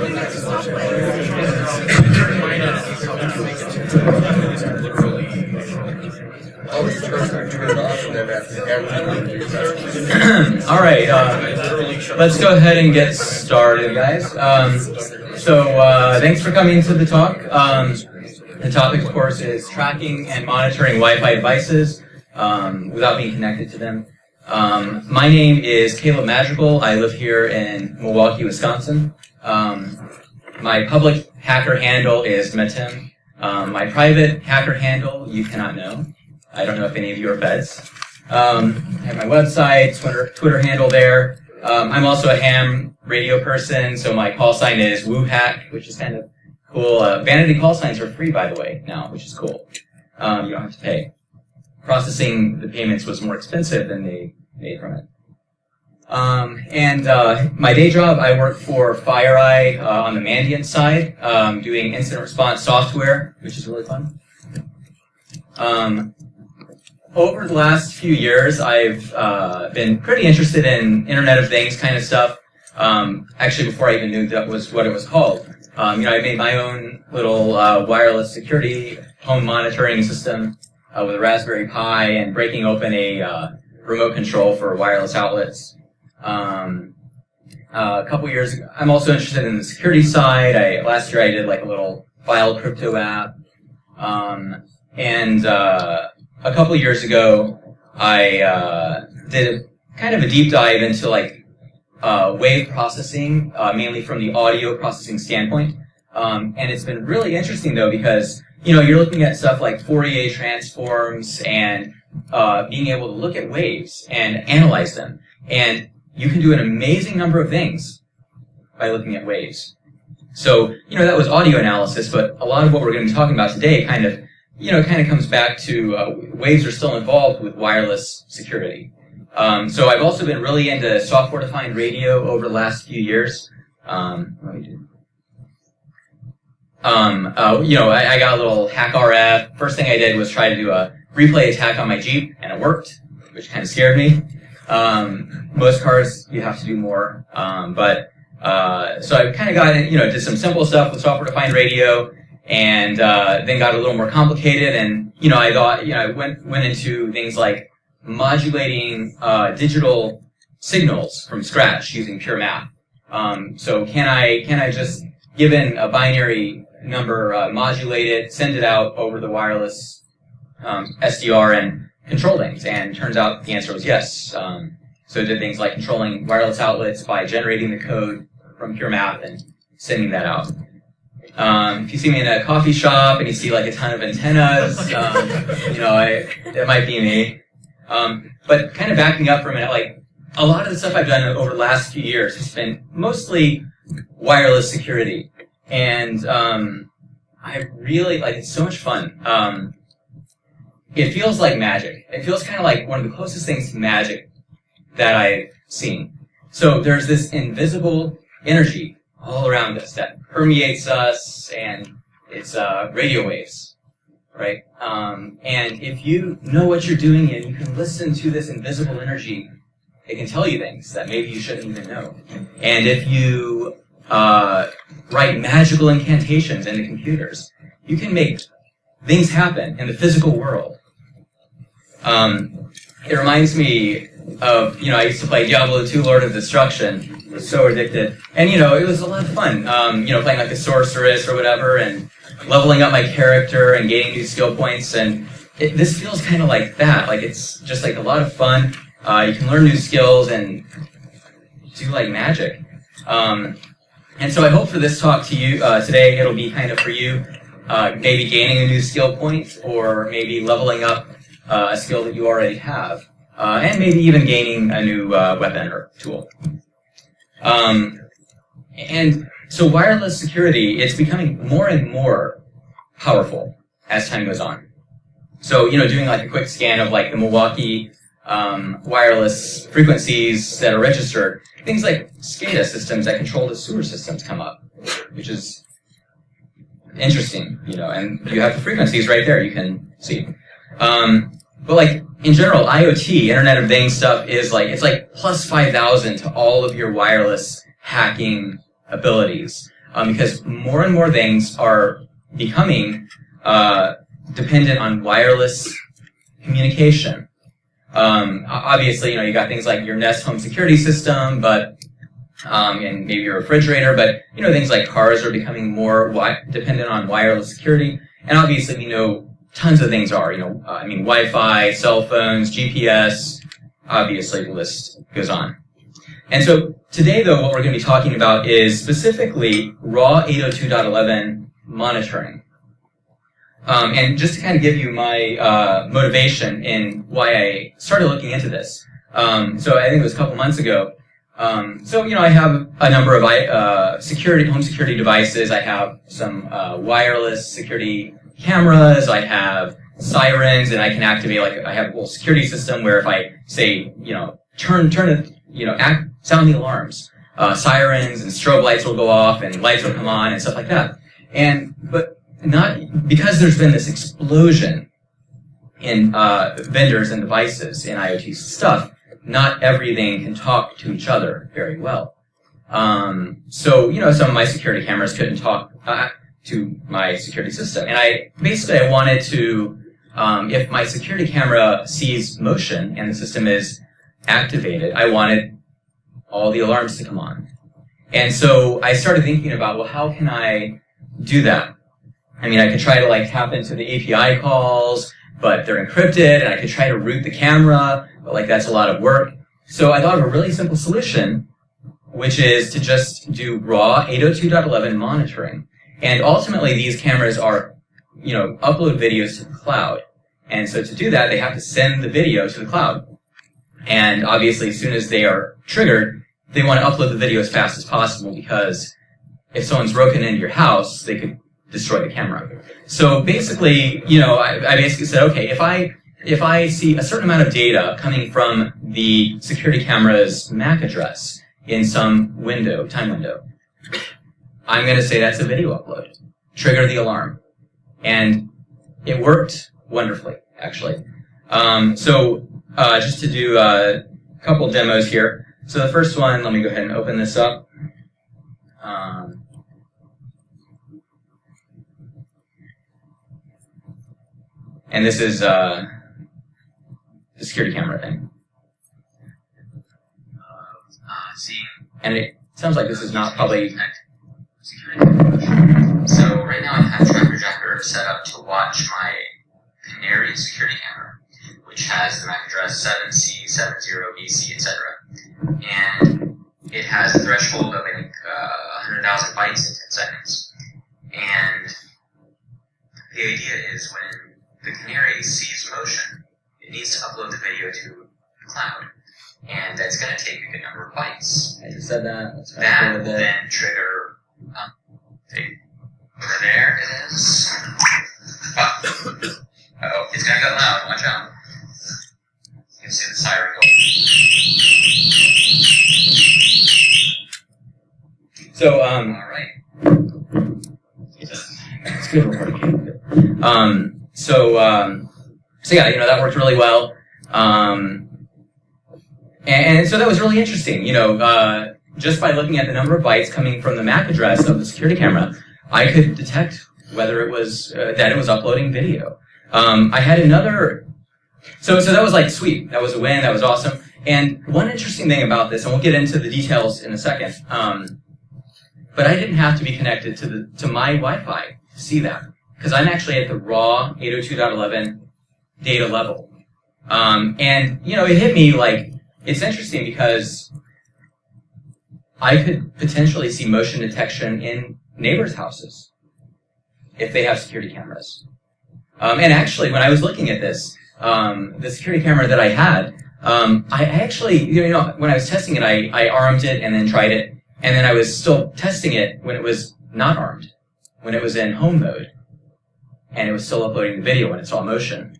All right, let's go ahead and get started, guys. Thanks for coming to the talk. The topic, of course, is tracking and monitoring Wi-Fi devices without being connected to them. My name is Caleb Madrigal. I live here in Milwaukee, Wisconsin. My public hacker handle is Metim. My private hacker handle, you cannot know. I don't know if any of you are feds. I have my website, Twitter handle there. I'm also a ham radio person, so my call sign is WooHack, which is kind of cool. Vanity call signs are free, by the way, now, which is cool. You don't have to pay. Processing the payments was more expensive than they made from it. My day job, I work for FireEye on the Mandiant side, doing incident response software, which is really fun. Over the last few years, I've been pretty interested in Internet of Things kind of stuff. Actually, before I even knew that was what it was called. I made my own little wireless security home monitoring system with a Raspberry Pi and breaking open a remote control for wireless outlets. A couple years ago, I'm also interested in the security side. Last year I did like a little file crypto app. A couple years ago, I did kind of a deep dive into like wave processing, mainly from the audio processing standpoint. And it's been really interesting though because, you're looking at stuff like Fourier transforms and being able to look at waves and analyze them. And you can do an amazing number of things by looking at waves. So, that was audio analysis, but a lot of what we're going to be talking about today kind of comes back to waves are still involved with wireless security. So I've also been really into software-defined radio over the last few years. I got a little hack RF. First thing I did was try to do a replay attack on my Jeep, and it worked, which kind of scared me. Most cars, you have to do more. So I kind of got in, did some simple stuff with software-defined radio, and then got a little more complicated. And I thought, I went into things like modulating digital signals from scratch using pure math. So can I just, given a binary number, modulate it, send it out over the wireless SDR and control things? And turns out the answer was yes. So it did things like controlling wireless outlets by generating the code from pure math and sending that out. If you see me in a coffee shop and you see like a ton of antennas, that might be me. But kind of backing up for a minute, like a lot of the stuff I've done over the last few years has been mostly wireless security. And I really it's so much fun. It feels like magic. It feels kind of like one of the closest things to magic that I've seen. So there's this invisible energy all around us that permeates us, and it's radio waves, right? And if you know what you're doing and you can listen to this invisible energy, it can tell you things that maybe you shouldn't even know. And if you write magical incantations into computers, you can make things happen in the physical world. It reminds me of, I used to play Diablo 2 Lord of Destruction. I was so addicted. And, it was a lot of fun, playing like a sorceress or whatever and leveling up my character and gaining new skill points. And this feels kind of like that. Like it's just like a lot of fun. You can learn new skills and do like magic. And so I hope for this talk to you today, it'll be kind of for you, maybe gaining a new skill point or maybe leveling up a skill that you already have. And maybe even gaining a new weapon or tool. And so wireless security, it's becoming more and more powerful as time goes on. So, doing like a quick scan of like the Milwaukee wireless frequencies that are registered, things like SCADA systems that control the sewer systems come up, which is interesting, and you have the frequencies right there you can see. But like in general, IoT, Internet of Things stuff is like, it's like plus 5,000 to all of your wireless hacking abilities. because more and more things are becoming dependent on wireless communication. Obviously, you got things like your Nest home security system, but and maybe your refrigerator, but things like cars are becoming more dependent on wireless security. And obviously, we know tons of things are. Wi-Fi, cell phones, GPS. Obviously, the list goes on. And so today, though, what we're going to be talking about is specifically raw 802.11 monitoring. And just to kind of give you my motivation in why I started looking into this. So I think it was a couple months ago. I have a number of home security devices. I have some wireless security cameras. I have sirens, and I can activate, I have a whole security system where if I say, turn it, sound the alarms, sirens and strobe lights will go off and lights will come on and stuff like that. But not because there's been this explosion in vendors and devices in IoT stuff. Not everything can talk to each other very well. Some of my security cameras couldn't talk to my security system. And I wanted to, if my security camera sees motion and the system is activated, I wanted all the alarms to come on. And so I started thinking about, well, how can I do that? I could try to tap into the API calls, but they're encrypted, and I could try to root the camera, but that's a lot of work. So I thought of a really simple solution, which is to just do raw 802.11 monitoring. And ultimately, these cameras are, upload videos to the cloud. And so to do that, they have to send the video to the cloud. And obviously, as soon as they are triggered, they want to upload the video as fast as possible, because if someone's broken into your house, they could destroy the camera. So basically, I basically said, okay, if I see a certain amount of data coming from the security camera's MAC address in some time window, I'm going to say that's a video upload. Trigger the alarm. And it worked wonderfully, actually. Just to do a couple demos here. So the first one, let me go ahead and open this up. And this is the security camera thing. And it sounds like this is not probably... So right now I have Tracker Jacker set up to watch my Canary security camera, which has the MAC address 7C, 70BC, etc. And it has a threshold of, 100,000 bytes in 10 seconds. And the idea is when the Canary sees motion, it needs to upload the video to the cloud. And that's going to take a good number of bytes. I just said that. That will then trigger... over there it is. Uh-oh, it's going to get loud. Watch out. You can see the siren go. So, all right. It's good recording. So yeah, that worked really well. And so that was really interesting. Just by looking at the number of bytes coming from the MAC address of the security camera, I could detect whether it was that it was uploading video. I had another. So that was sweet. That was a win. That was awesome. And one interesting thing about this, and we'll get into the details in a second, but I didn't have to be connected to my Wi-Fi to see that, because I'm actually at the raw 802.11 data level. And it hit me it's interesting because I could potentially see motion detection in neighbors' houses if they have security cameras. And actually, when I was looking at this, the security camera that I had, I actually, when I was testing it, I armed it and then tried it, and then I was still testing it when it was not armed, when it was in home mode, and it was still uploading the video when it saw motion.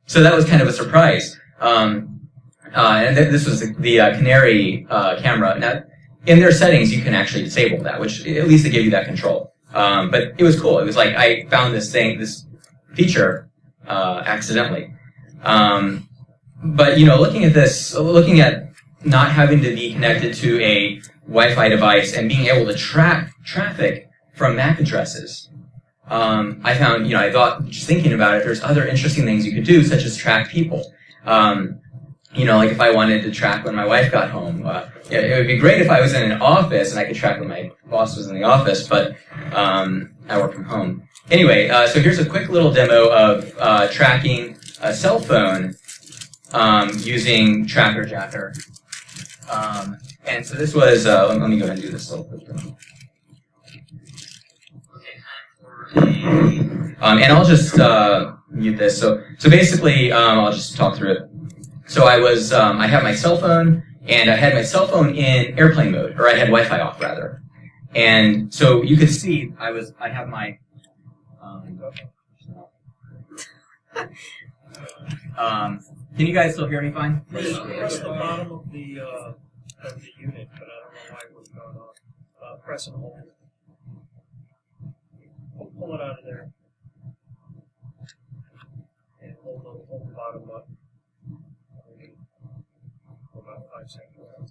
So that was kind of a surprise. And this was the Canary camera. Now, in their settings, you can actually disable that, which at least they give you that control. But it was cool. It was I found this feature accidentally. But looking at not having to be connected to a Wi-Fi device and being able to track traffic from MAC addresses, I found, I thought, just thinking about it, there's other interesting things you could do, such as track people. Like if I wanted to track when my wife got home, it would be great if I was in an office and I could track when my boss was in the office, but I work from home. Anyway, so here's a quick little demo of tracking a cell phone using Tracker Jacker. And so this was, let me go ahead and do this little quick demo. And I'll just mute this. So basically, I'll just talk through it. So I had my cell phone, and I had my cell phone in airplane mode, or I had Wi-Fi off rather. And so you could see I have my. Can you guys still hear me fine? Press the bottom of the unit, but I don't know why it was going on. Press and hold. Pull it out of there. And hold the bottom button. For about 5 seconds.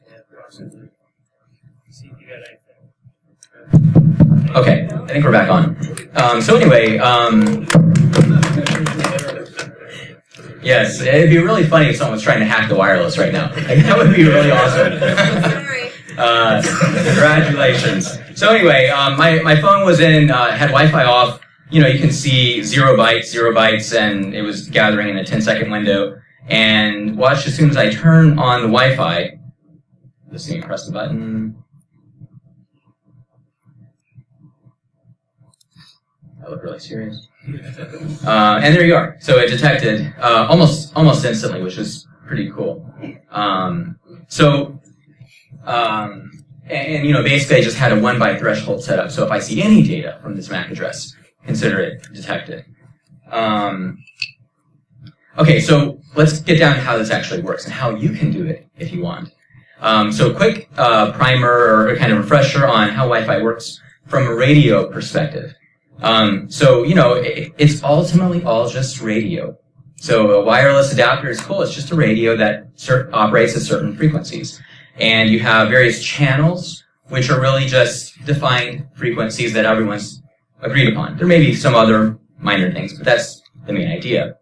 And press it. See if you got anything. Okay, I think we're back on. So anyway, yes, it'd be really funny if someone was trying to hack the wireless right now. Like, that would be really awesome. Congratulations. So anyway, my phone was had Wi-Fi off. You can see 0 bytes, and it was gathering in a 10-second window. And watch, as soon as I turn on the Wi-Fi, just need to press the button. I look really serious. And there you are. So it detected almost instantly, which is pretty cool. Basically I just had a 1 byte threshold set up. So if I see any data from this MAC address, consider it detected. Okay, so let's get down to how this actually works and how you can do it if you want. So quick primer or kind of refresher on how Wi-Fi works from a radio perspective. It's ultimately all just radio. So a wireless adapter is cool. It's just a radio that operates at certain frequencies. And you have various channels, which are really just defined frequencies that everyone's agreed upon. There may be some other minor things, but that's the main idea.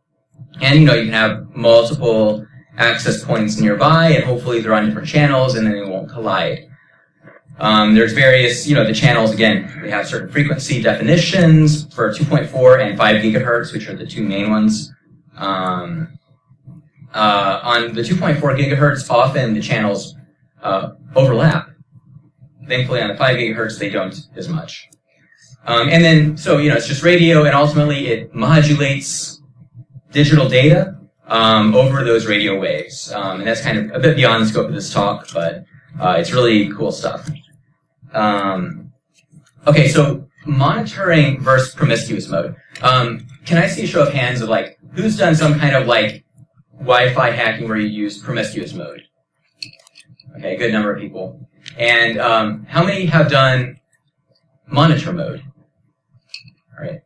And, you can have multiple access points nearby, and hopefully they're on different channels, and then they won't collide. There's various, the channels, again, they have certain frequency definitions for 2.4 and 5 gigahertz, which are the two main ones. On the 2.4 gigahertz, often the channels overlap. Thankfully, on the 5 gigahertz, they don't as much. It's just radio, and ultimately it modulates digital data over those radio waves. And that's kind of a bit beyond the scope of this talk, but it's really cool stuff. Okay, so monitoring versus promiscuous mode. Can I see a show of hands of who's done some kind of Wi-Fi hacking where you use promiscuous mode? Okay, a good number of people. And how many have done monitor mode? All right,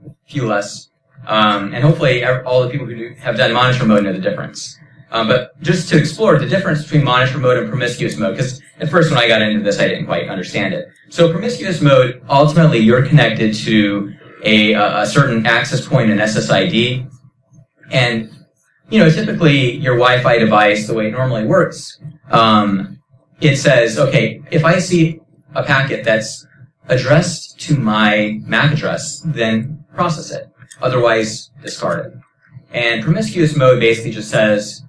a few less. And hopefully all the people who have done monitor mode know the difference. But just to explore the difference between monitor mode and promiscuous mode, because at first when I got into this, I didn't quite understand it. So promiscuous mode, ultimately you're connected to a certain access point in SSID. And, typically your Wi-Fi device, the way it normally works, it says, okay, if I see a packet that's addressed to my MAC address, then process it. Otherwise, discard it. And promiscuous mode basically just says,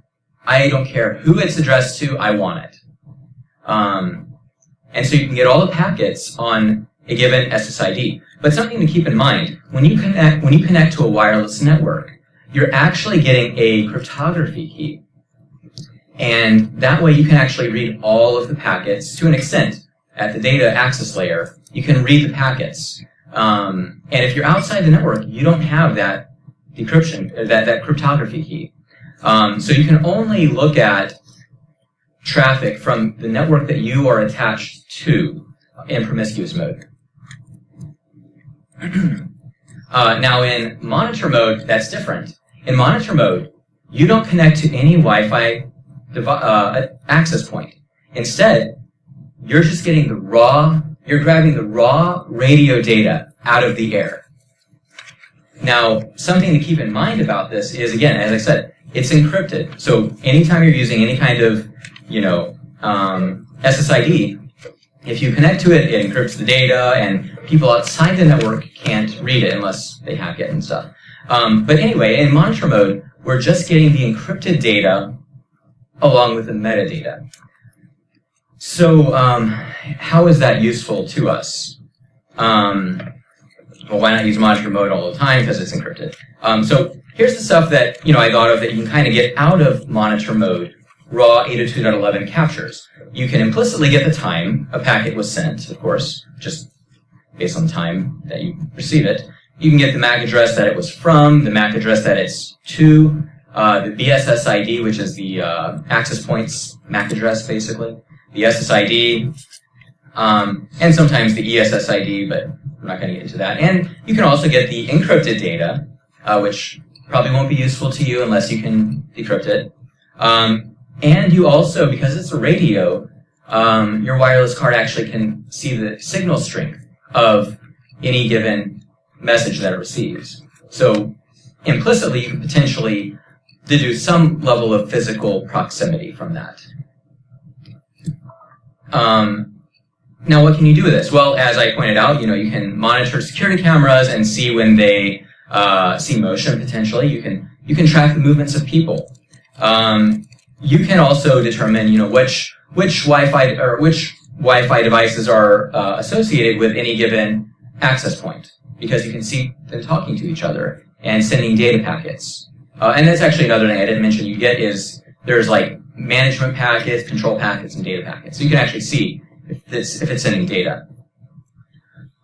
I don't care who it's addressed to, I want it. And so you can get all the packets on a given SSID. But something to keep in mind, when you connect to a wireless network, you're actually getting a cryptography key. And that way you can actually read all of the packets to an extent. At the data access layer, you can read the packets. And if you're outside the network, you don't have that decryption, that cryptography key. So you can only look at traffic from the network that you are attached to in promiscuous mode. Now in monitor mode, that's different. In monitor mode, you don't connect to any Wi-Fi access point. Instead, you're just getting you're grabbing the raw radio data out of the air. Now, something to keep in mind about this is, again, as I said, it's encrypted. So anytime you're using any kind of, SSID, if you connect to it, it encrypts the data, and people outside the network can't read it unless they hack it and stuff. But anyway, in monitor mode, we're just getting the encrypted data along with the metadata. So how is that useful to us? Well, why not use monitor mode all the time because it's encrypted? So here's the stuff that I thought of that you can kind of get out of monitor mode raw 802.11 captures. You can implicitly get the time a packet was sent, of course, just based on the time that you receive it. You can get the MAC address that it was from, the MAC address that it's to, the BSSID, which is the access points MAC address, basically, the SSID, and sometimes the ESSID, but I'm not going to get into that. And you can also get the encrypted data, which probably won't be useful to you unless you can decrypt it. And you also, because it's a radio, your wireless card actually can see the signal strength of any given message that it receives. So implicitly, you can potentially deduce some level of physical proximity from that. Now, what can you do with this? Well, as I pointed out, you can monitor security cameras and see when they see motion potentially. You can track the movements of people. You can also determine, which Wi-Fi devices are associated with any given access point, because you can see them talking to each other and sending data packets. And that's actually another thing I didn't mention you get is there's like management packets, control packets, and data packets. So you can actually see if it's sending data.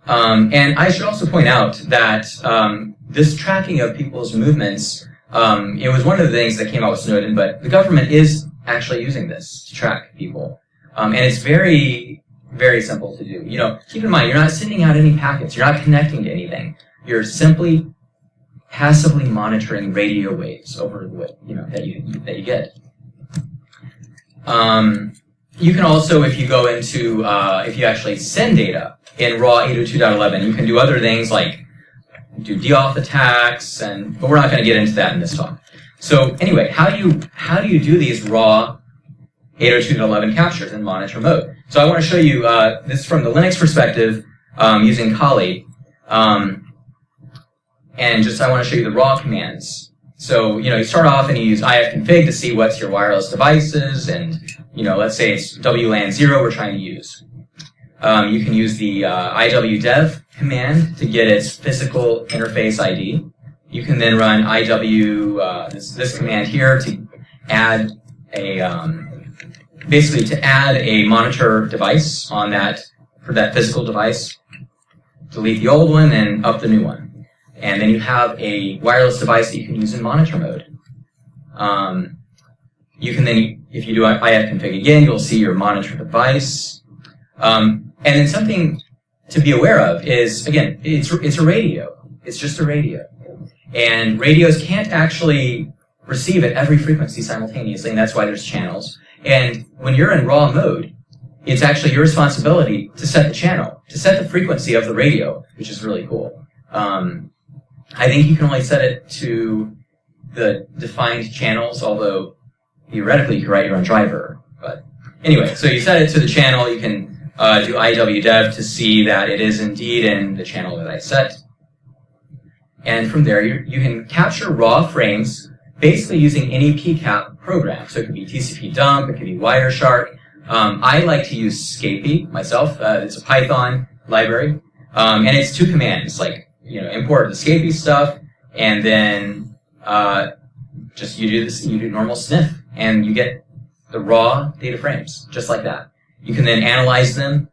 And I should also point out that this tracking of people's movements, it was one of the things that came out with Snowden, but the government is actually using this to track people. And it's very, very simple to do. Keep in mind, you're not sending out any packets. You're not connecting to anything. You're simply passively monitoring radio waves over that you get. You can also, if you go into, if you actually send data in raw 802.11, you can do other things like do DOF attacks, but we're not going to get into that in this talk. So anyway, how do you do these raw 802.11 captures in monitor mode? So I want to show you this from the Linux perspective using Kali, and I want to show you the raw commands. So you start off and you use ifconfig to see what's your wireless devices, and let's say it's WLAN 0 we're trying to use. You can use the iwdev command to get its physical interface ID. You can then run this command here to add basically to add a monitor device on for that physical device. Delete the old one and up the new one. And then you have a wireless device that you can use in monitor mode. You can then, if you do ifconfig again, you'll see your monitor device. And then something to be aware of is, again, it's a radio. It's just a radio. And radios can't actually receive at every frequency simultaneously, and that's why there's channels. And when you're in raw mode, it's actually your responsibility to set the channel, to set the frequency of the radio, which is really cool. I think you can only set it to the defined channels, although theoretically you can write your own driver. But anyway, so you set it to the channel. You can do iwdev to see that it is indeed in the channel that I set. And from there, you can capture raw frames basically using any PCAP program. So it could be TCP dump, it could be Wireshark. I like to use Scapy myself. It's a Python library. And it's two commands, like, import the Scapy stuff, and then you do normal sniff, and you get the raw data frames, just like that. You can then analyze them,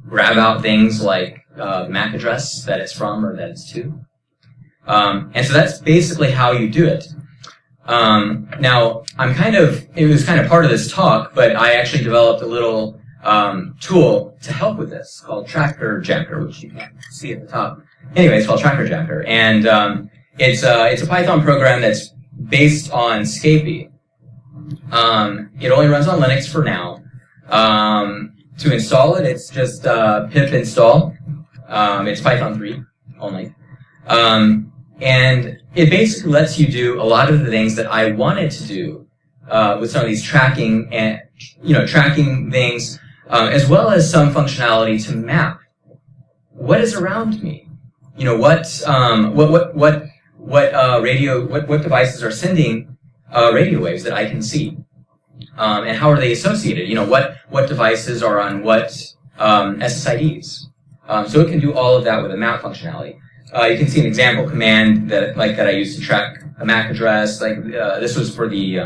grab out things like the MAC address that it's from or that it's to. And so that's basically how you do it. Now, it was kind of part of this talk, but I actually developed a little tool to help with this called Tracker Jacker, which you can see at the top. Anyway, it's called Tracker Jacker, and it's a Python program that's based on Scapy. It only runs on Linux for now, To install it, it's just pip install. It's Python 3 only. And it basically lets you do a lot of the things that I wanted to do with some of these tracking and tracking things, as well as some functionality to map what is around me. What devices are sending radio waves that I can see, and how are they associated? What devices are on what SSIDs. So it can do all of that with a map functionality. You can see an example command that I used to track a MAC address. This was for the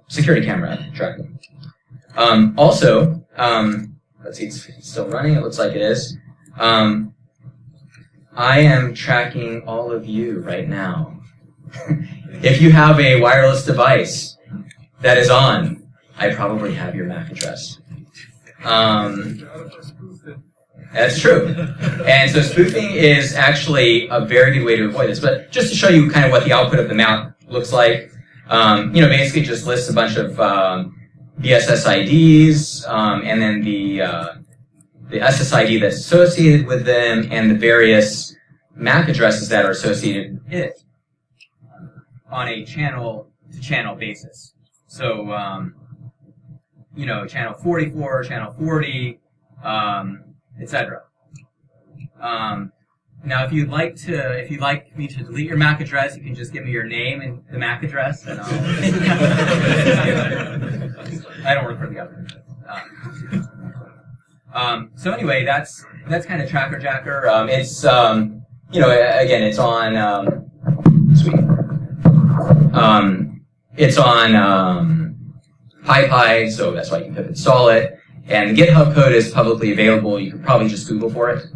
security camera tracking. Also, let's see, it's still running. It looks like it is. I am tracking all of you right now. If you have a wireless device that is on, I probably have your MAC address. That's true. And so spoofing is actually a very good way to avoid this. But just to show you kind of what the output of the map looks like, basically just lists a bunch of BSSIDs, and then the SSID that's associated with them, and the various MAC addresses that are associated with it on a channel-to-channel basis. So, channel 44, channel 40, etc. Now, if you'd like me to delete your MAC address, you can just give me your name and the MAC address, and I'll. I don't work for the government. So anyway, that's kind of Tracker Jacker. It's again, it's on sweet. It's on PyPy, so that's why you can pip install it. And the GitHub code is publicly available. You could probably just Google for it.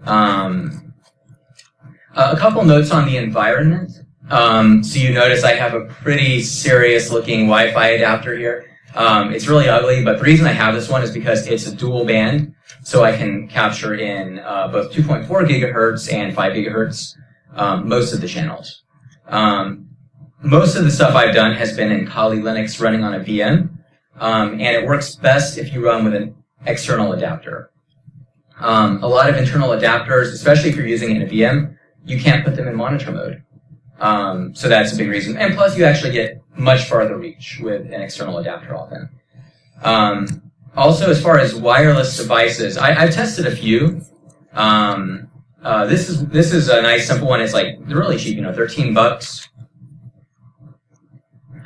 A couple notes on the environment. So you notice I have a pretty serious-looking Wi-Fi adapter here. It's really ugly, but the reason I have this one is because it's a dual band, so I can capture in both 2.4 gigahertz and 5 gigahertz, most of the channels. Most of the stuff I've done has been in Kali Linux running on a VM. And it works best if you run with an external adapter. A lot of internal adapters, especially if you're using it in a VM, you can't put them in monitor mode. So that's a big reason. And plus, you actually get much farther reach with an external adapter often. Also, as far as wireless devices, I've tested a few. This is a nice simple one. It's they're really cheap, $13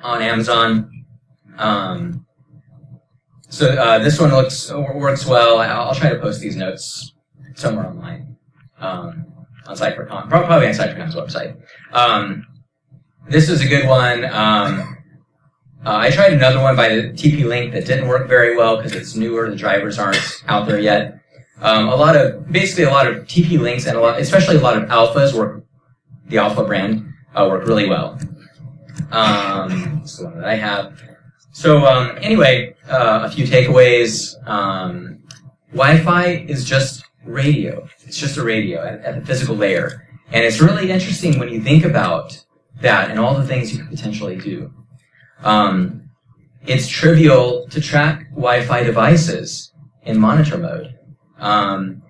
on Amazon. So this one works well. I'll try to post these notes somewhere online, on CypherCon, probably on CypherCon's website. This is a good one. I tried another one by the TP-Link that didn't work very well because it's newer. The drivers aren't out there yet. A lot of TP-Links and especially a lot of alphas work. The Alpha brand work really well. This is the one that I have. So anyway, a few takeaways. Wi-Fi is just radio. It's just a radio at the physical layer. And it's really interesting when you think about that and all the things you could potentially do. It's trivial to track Wi-Fi devices in monitor mode. And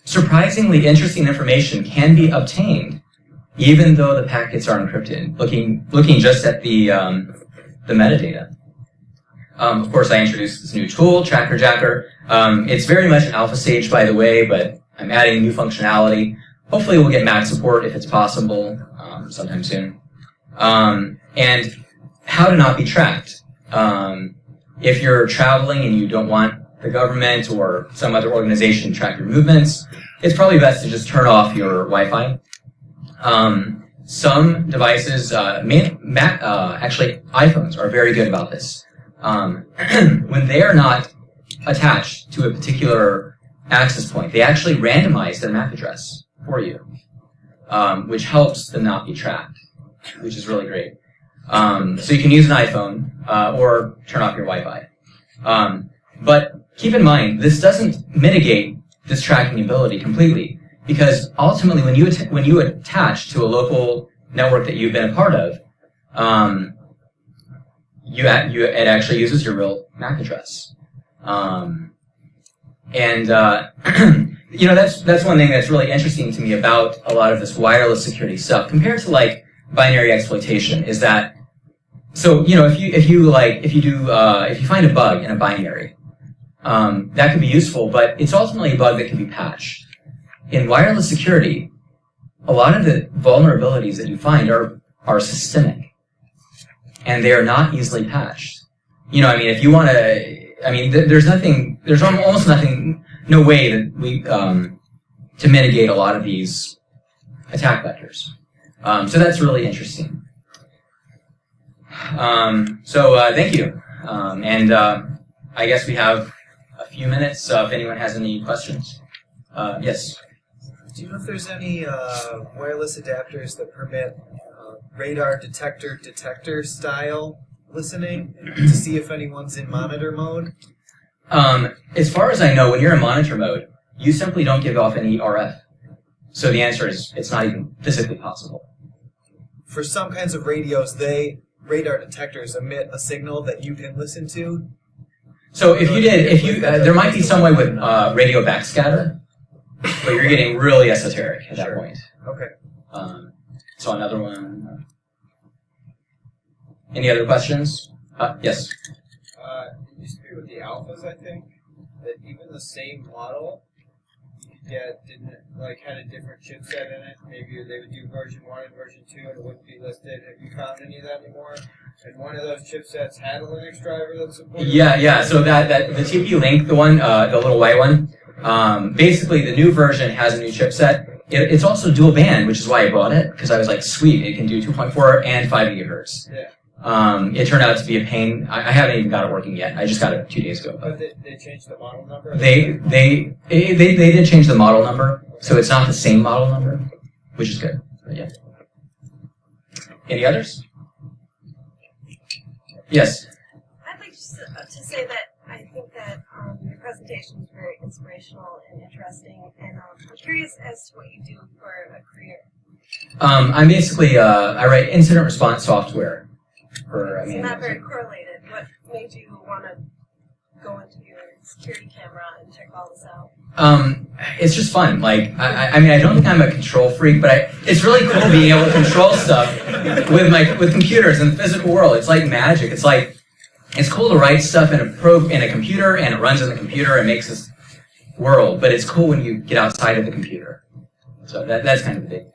surprisingly interesting information can be obtained even though the packets are encrypted, looking just at the metadata. Of course, I introduced this new tool, Tracker Jacker. It's very much an alpha stage, by the way, but I'm adding new functionality. Hopefully we'll get Mac support if it's possible sometime soon. And how to not be tracked. If you're traveling and you don't want the government or some other organization to track your movements, it's probably best to just turn off your Wi-Fi. Some devices, actually iPhones are very good about this. When they are not attached to a particular access point, they actually randomize their MAC address for you, which helps them not be tracked, which is really great. So you can use an iPhone or turn off your Wi-Fi. But keep in mind, this doesn't mitigate this tracking ability completely, because ultimately when you attach to a local network that you've been a part of, it actually uses your real MAC address. That's one thing that's really interesting to me about a lot of this wireless security stuff compared to like binary exploitation is that, so, if you find a bug in a binary, that can be useful, but it's ultimately a bug that can be patched. In wireless security, a lot of the vulnerabilities that you find are systemic, and they are not easily patched. If you want to, there's almost nothing, no way that we, to mitigate a lot of these attack vectors. So that's really interesting. Thank you. I guess we have a few minutes if anyone has any questions. Yes. Do you know if there's any wireless adapters that permit radar detector style listening to see if anyone's in monitor mode? As far as I know, when you're in monitor mode, you simply don't give off any RF. So the answer is it's not even physically possible. For some kinds of radios, radar detectors emit a signal that you can listen to. So there might be some way with radio backscatter, but you're getting really esoteric at that point. Okay. So another one. Any other questions? Yes. It used to be with the alphas, I think, that even the same model, had a different chipset in it. Maybe they would do version 1 and version 2 and it wouldn't be listed. Have you found any of that anymore? And one of those chipsets had a Linux driver that supported it? Yeah. So that the TP-Link, the one, the little white one, basically the new version has a new chipset. It's also dual band, which is why I bought it, because I was like, sweet, it can do 2.4 and 5 gigahertz. Yeah. It turned out to be a pain. I haven't even got it working yet. I just got it 2 days ago. But they changed the model number? They did change the model number, so it's not the same model number, which is good. But yeah. Any others? Yes. I'd like to say that I think that your presentation was very inspirational and interesting, and I'm curious as to what you do for a career. I'm basically I write incident response software. It's not very correlated. What made you want to go into your security camera and check all this out? It's just fun. Like, I don't think I'm a control freak, but it's really cool being able to control stuff with computers in the physical world. It's like magic. It's cool to write stuff in a computer, and it runs in the computer and makes this world. But it's cool when you get outside of the computer. So that's kind of the big